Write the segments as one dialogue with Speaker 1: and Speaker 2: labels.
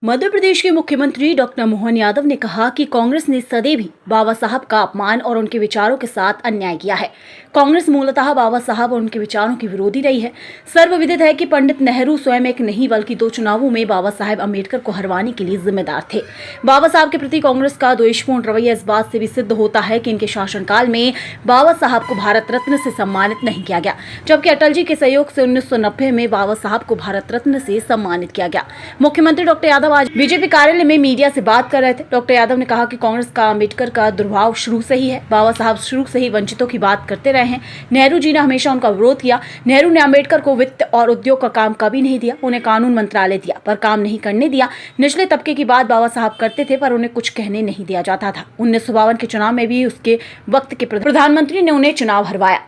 Speaker 1: मध्य प्रदेश के मुख्यमंत्री डॉक्टर मोहन यादव ने कहा कि कांग्रेस ने सदैव ही बाबा साहब का अपमान और उनके विचारों के साथ अन्याय किया है। कांग्रेस मूलतः बाबा साहब और उनके विचारों की विरोधी रही है। सर्वविदित है कि पंडित नेहरू स्वयं एक नहीं बल्कि 2 चुनावों में बाबा साहेब अम्बेडकर को हरवाने के लिए जिम्मेदार थे। बाबा साहब के प्रति कांग्रेस का द्वेषपूर्ण रवैया इस बात से भी सिद्ध होता है कि इनके शासनकाल में बाबा साहब को भारत रत्न से सम्मानित नहीं किया गया, जबकि अटल जी के सहयोग से 1990 में बाबा साहब को भारत रत्न से सम्मानित किया गया। मुख्यमंत्री डॉक्टर यादव आज बीजेपी कार्यालय में मीडिया से बात कर रहे थे। डॉक्टर यादव ने कहा कि कांग्रेस का अम्बेडकर का दुर्भाव शुरू से ही है। बाबा साहब शुरू से ही वंचितों की बात करते रहे हैं। नेहरू जी ने हमेशा उनका विरोध किया। नेहरू ने अम्बेडकर को वित्त और उद्योग का काम कभी नहीं दिया, उन्हें कानून मंत्रालय दिया पर काम नहीं करने दिया। निचले तबके की बात बाबा साहब करते थे पर उन्हें कुछ कहने नहीं दिया जाता था। 1952 के चुनाव में भी उसके वक्त के प्रधानमंत्री ने उन्हें चुनाव हरवाया।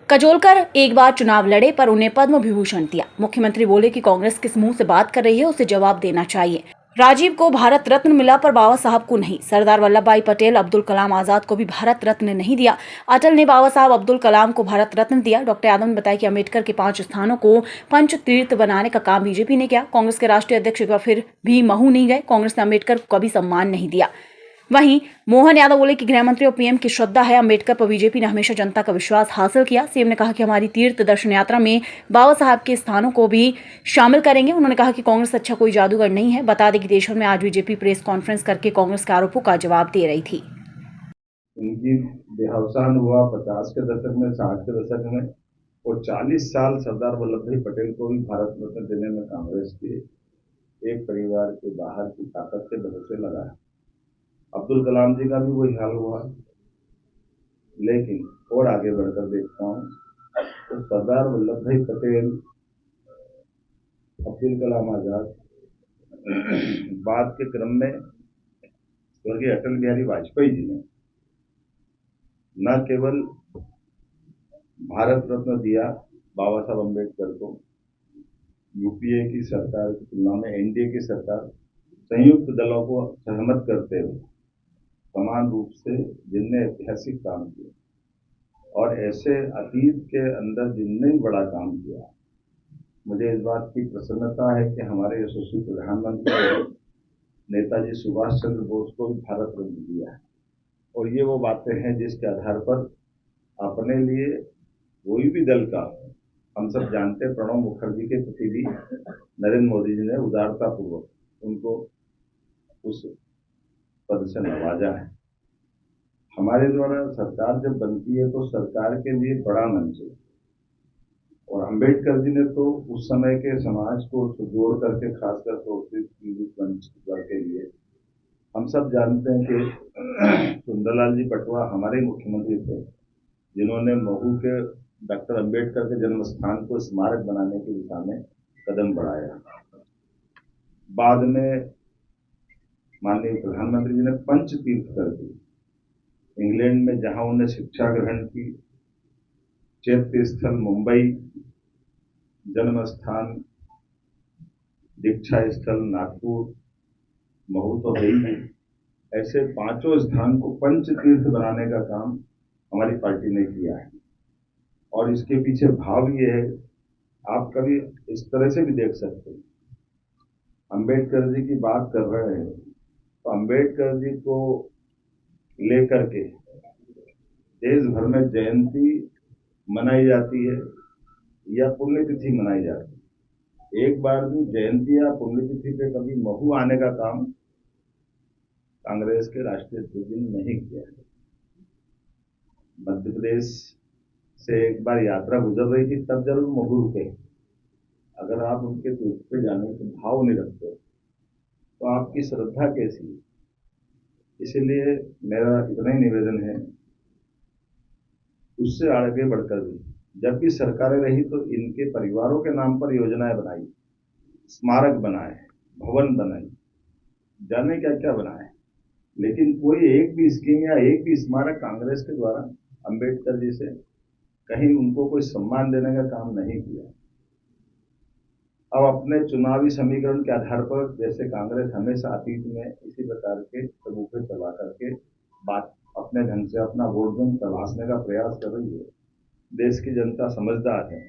Speaker 1: कजोलकर एक बार चुनाव लड़े पर उन्हें पद्म विभूषण दिया। मुख्यमंत्री बोले कि कांग्रेस किस मुंह से बात कर रही है, उसे जवाब देना चाहिए। राजीव को भारत रत्न मिला पर बाबा साहब को नहीं। सरदार वल्लभ भाई पटेल, अब्दुल कलाम आजाद को भी भारत रत्न नहीं दिया। अटल ने बाबा साहब अब्दुल कलाम को भारत रत्न दिया। डॉक्टर यादव ने बताया कि अम्बेडकर के 5 स्थानों को पंच तीर्थ बनाने का काम बीजेपी ने किया। कांग्रेस के राष्ट्रीय अध्यक्ष एक बार फिर भी महू नहीं गए। कांग्रेस ने अम्बेडकर को कभी सम्मान नहीं दिया। वहीं मोहन यादव बोले कि गृह मंत्री और पीएम की श्रद्धा है। अम्बेडकर पर बीजेपी ने हमेशा जनता का विश्वास हासिल किया। सीएम ने कहा कि हमारी तीर्थ दर्शन यात्रा में बाबा साहब के स्थानों को भी शामिल करेंगे। उन्होंने कहा कि कांग्रेस अच्छा कोई जादूगर नहीं है। बता दें कि देश भर में आज बीजेपी प्रेस कॉन्फ्रेंस करके कांग्रेस के आरोपों का जवाब दे रही थी।
Speaker 2: उनकी देहावसान हुआ 50 के दशक में, 60 के दशक में, और 40 साल सरदार वल्लभ भाई पटेल को भी भारत रत्न देने में कांग्रेस के एक परिवार के बाहर की ताकत के भरोसे लगा है। अब्दुल कलाम जी का भी वही हाल हुआ। लेकिन और आगे बढ़कर देखता हूँ तो सरदार वल्लभ भाई पटेल, अब्दुल कलाम आजाद, बाद के क्रम में स्वर्गीय अटल बिहारी वाजपेयी जी ने न केवल भारत रत्न दिया बाबा साहब अम्बेडकर को, यूपीए की सरकार की तुलना में एनडीए की सरकार संयुक्त दलों को सहमत करते हुए समान रूप से जिनने ऐतिहासिक काम किए और ऐसे अतीत के अंदर जिनने बड़ा काम किया, मुझे इस बात की प्रसन्नता है कि हमारे यशस्वी प्रधानमंत्री नेताजी सुभाष चंद्र बोस को भी भारत रत्न दिया है। और ये वो बातें हैं जिसके आधार पर अपने लिए कोई भी दल का, हम सब जानते हैं प्रणब मुखर्जी के प्रति भी नरेंद्र मोदी जी ने उदारता पूर्वक उनको उस पद से नवाजा है। हमारे द्वारा सरकार जब बनती है तो सरकार के लिए बड़ा मंच है, और अम्बेडकर जी ने तो उस समय के समाज को जोड़ करके खासकर शोषित पीड़ित वंचित वर्ग के लिए, हम सब जानते हैं कि सुंदरलाल जी पटवा हमारे मुख्यमंत्री थे जिन्होंने महू के डॉक्टर अम्बेडकर के जन्म स्थान को स्मारक बनाने की दिशा में कदम बढ़ाया। बाद में माननीय प्रधानमंत्री जी ने पंच तीर्थ कर दी। इंग्लैंड में जहां उन्होंने शिक्षा ग्रहण की, चैत्य स्थल मुंबई, जन्म स्थान दीक्षा स्थल नागपुर, महू तो है ही, ऐसे 5 स्थान को पंच तीर्थ बनाने का काम हमारी पार्टी ने किया है। और इसके पीछे भाव ये है, आप कभी इस तरह से भी देख सकते हैं, अम्बेडकर जी की बात कर रहे हैं तो अम्बेडकर जी को लेकर के देश भर में जयंती मनाई जाती है या पुण्यतिथि मनाई जाती है। एक बार भी जयंती या पुण्यतिथि पे कभी महू आने का काम कांग्रेस के राष्ट्रीय अध्यक्ष ने नहीं किया है। मध्य प्रदेश से एक बार यात्रा गुजर रही थी, तब जरूर महू रुके। अगर आप उनके तीर्थ पे जाने के भाव नहीं रखते तो आपकी श्रद्धा कैसी है? इसलिए मेरा इतना ही निवेदन है, उससे आगे बढ़कर भी जब भी सरकारें रही तो इनके परिवारों के नाम पर योजनाएं बनाई, स्मारक बनाए, भवन बनाई, जाने क्या क्या बनाए, लेकिन कोई एक भी स्कीम या एक भी स्मारक कांग्रेस के द्वारा अम्बेडकर जी से कहीं उनको कोई सम्मान देने का काम नहीं किया। अब अपने चुनावी समीकरण के आधार पर, जैसे कांग्रेस हमेशा अतीत में इसी प्रकार के सबूते चला करके बात अपने ढंग से अपना वोट बैंक तलाशने का प्रयास कर रही है। देश की जनता समझदार है,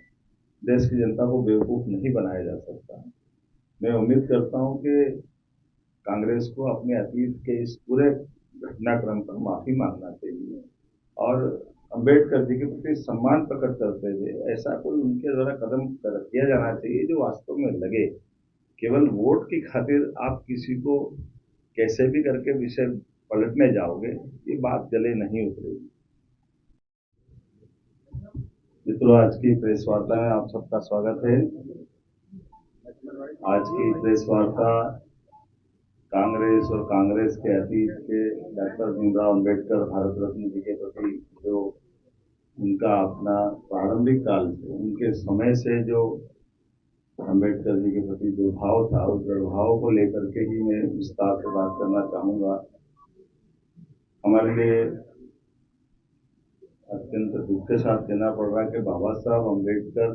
Speaker 2: देश की जनता को बेवकूफ नहीं बनाया जा सकता। मैं उम्मीद करता हूं कि कांग्रेस को अपने अतीत के इस पूरे घटनाक्रम पर माफी मांगना चाहिए और अंबेडकर जी के प्रति सम्मान प्रकट करते हुए ऐसा कोई उनके द्वारा कदम किया जाना चाहिए जो वास्तव में लगे। केवल वोट की खातिर आप किसी को कैसे भी करके विषय पलटने जाओगे, ये बात गले नहीं उतरेगी। मित्रों, आज की प्रेस वार्ता में आप सबका स्वागत है। आज की प्रेस वार्ता कांग्रेस और कांग्रेस के अतीत के डॉक्टर भीमराव अंबेडकर भारत रत्न जी के प्रति जो उनका अपना प्रारंभिक काल से उनके समय से जो अंबेडकर जी के प्रति जो भाव था, उस भाव को लेकर के ही मैं विस्तार से बात करना चाहूंगा। हमारे लिए अत्यंत दुख के साथ कहना पड़ रहा है कि बाबा साहब अंबेडकर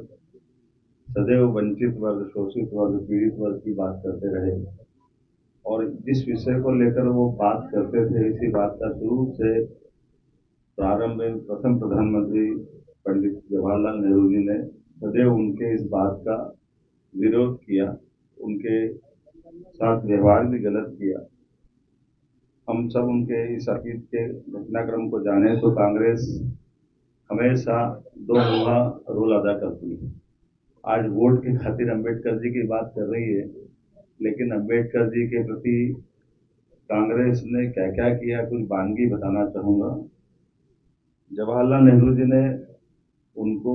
Speaker 2: सदैव वंचित वर्ग, शोषित वर्ग, पीड़ित वर्ग की बात करते रहे और जिस विषय को लेकर वो बात करते थे, इसी बात का शुरू से प्रारंभ में प्रथम प्रधानमंत्री पंडित जवाहरलाल नेहरू जी ने सदैव उनके इस बात का विरोध किया, उनके साथ व्यवहार भी गलत किया। हम सब उनके इस अतीत के घटनाक्रम को जाने तो कांग्रेस हमेशा दो मुहा रोल अदा करती है। आज वोट की खातिर अंबेडकर जी की बात कर रही है, लेकिन अंबेडकर जी के प्रति कांग्रेस ने क्या क्या किया, कुछ बानगी बताना चाहूंगा। जवाहरलाल नेहरू जी ने उनको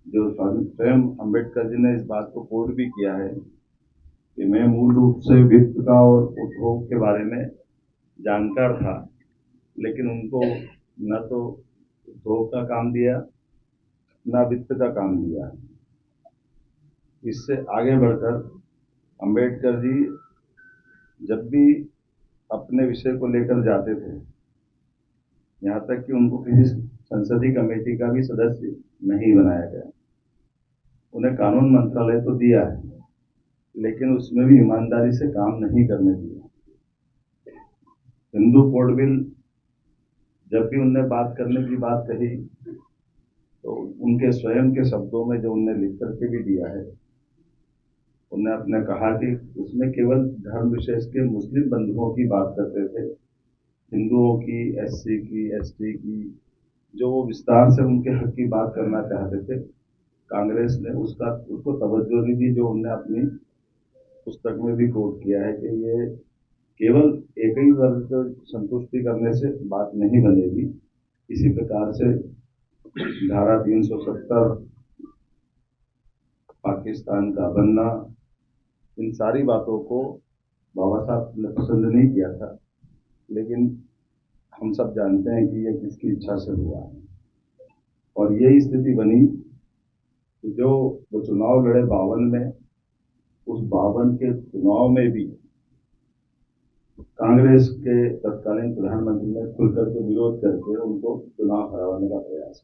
Speaker 2: जो स्वयं अंबेडकर जी ने इस बात को कोट भी किया है कि मैं मूल रूप से वित्त का और उद्योग के बारे में जानकार था, लेकिन उनको न तो उद्योग का काम दिया न वित्त का काम दिया। इससे आगे बढ़कर अंबेडकर जी जब भी अपने विषय को लेकर जाते थे, यहाँ तक कि उनको किसी संसदीय कमेटी का भी सदस्य नहीं बनाया गया। उन्हें कानून मंत्रालय तो दिया है, लेकिन उसमें भी ईमानदारी से काम नहीं करने दिया। हिंदू कोड बिल जब भी उनने बात करने की बात कही तो उनके स्वयं के शब्दों में जो उनने लिख करके भी दिया है, उन्होंने अपने कहा कि उसमें केवल धर्म विशेष के मुस्लिम बंधुओं की बात करते थे, हिंदुओं की, एससी की, एसटी की, जो वो विस्तार से उनके हक की बात करना चाहते थे, कांग्रेस ने उसको तवज्जो नहीं दी। जो उन्होंने अपनी पुस्तक में भी कोट किया है कि ये केवल एक ही वर्ग को संतुष्टि करने से बात नहीं बनेगी। इसी प्रकार से धारा 370, पाकिस्तान का बनना, इन सारी बातों को बाबा साहब ने पसंद नहीं किया था, लेकिन हम सब जानते हैं कि यह किसकी इच्छा से हुआ है। और यही स्थिति बनी कि जो वो चुनाव लड़े 52 में, उस 52 के चुनाव में भी कांग्रेस के तत्कालीन प्रधानमंत्री ने खुल करके विरोध करके उनको चुनाव हराने का प्रयास